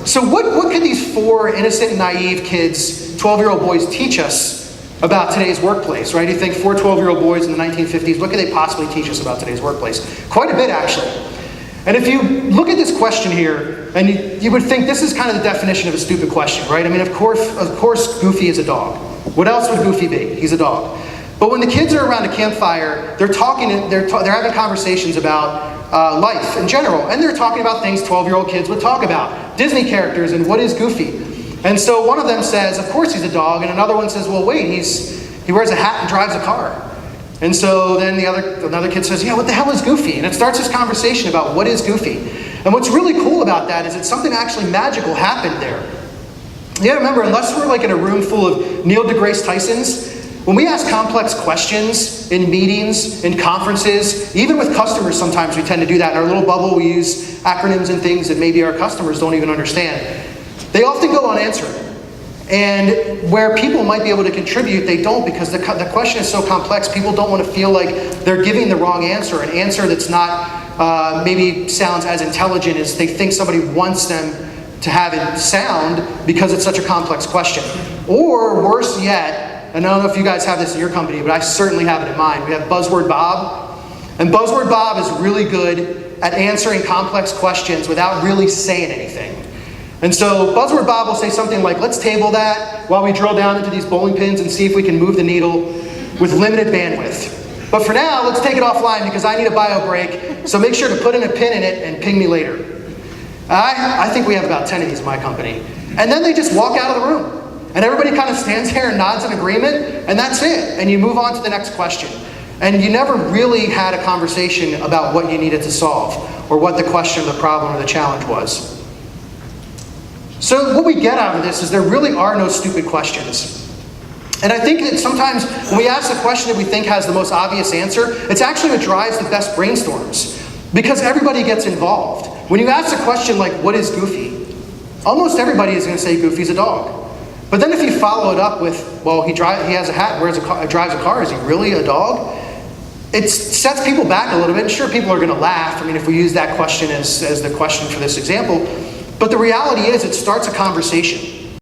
So what could these 4 innocent, naive kids, 12-year-old boys, teach us about today's workplace, right? You think 4 12-year-old boys in the 1950s, what could they possibly teach us about today's workplace? Quite a bit, actually. And if you look at this question here, and you would think this is kind of the definition of a stupid question, right? I mean, of course, Goofy is a dog. What else would Goofy be? He's a dog. But when the kids are around a campfire, they're having conversations about life in general, and they're talking about things 12-year-old kids would talk about, Disney characters and what is Goofy. And so one of them says, of course he's a dog, and another one says, well, wait, he wears a hat and drives a car. And so then another kid says, yeah, what the hell is Goofy? And it starts this conversation about what is Goofy. And what's really cool about that is that something actually magical happened there. You gotta remember, unless we're like in a room full of Neil deGrasse Tysons, when we ask complex questions in meetings, in conferences, even with customers sometimes we tend to do that. In our little bubble we use acronyms and things that maybe our customers don't even understand. They often go unanswered. And where people might be able to contribute, they don't, because the question is so complex, people don't want to feel like they're giving the wrong answer, an answer that's not maybe sounds as intelligent as they think somebody wants them to have it sound because it's such a complex question. Or worse yet, and I don't know if you guys have this in your company, but I certainly have it in mine. We have Buzzword Bob. And Buzzword Bob is really good at answering complex questions without really saying anything. And so Buzzword Bob will say something like, let's table that while we drill down into these bowling pins and see if we can move the needle with limited bandwidth. But for now, let's take it offline because I need a bio break, so make sure to put in a pin in it and ping me later. I think we have about 10 of these in my company. And then they just walk out of the room. And everybody kind of stands there and nods in agreement, and that's it. And you move on to the next question. And you never really had a conversation about what you needed to solve, or what the question, the problem, or the challenge was. So what we get out of this is there really are no stupid questions. And I think that sometimes when we ask a question that we think has the most obvious answer, it's actually what drives the best brainstorms, because everybody gets involved. When you ask a question like, what is Goofy? Almost everybody is going to say Goofy's a dog. But then if you follow it up with, well, he has a hat, drives a car, is he really a dog? It sets people back a little bit. And sure, people are going to laugh. I mean, if we use that question as the question for this example. But the reality is it starts a conversation.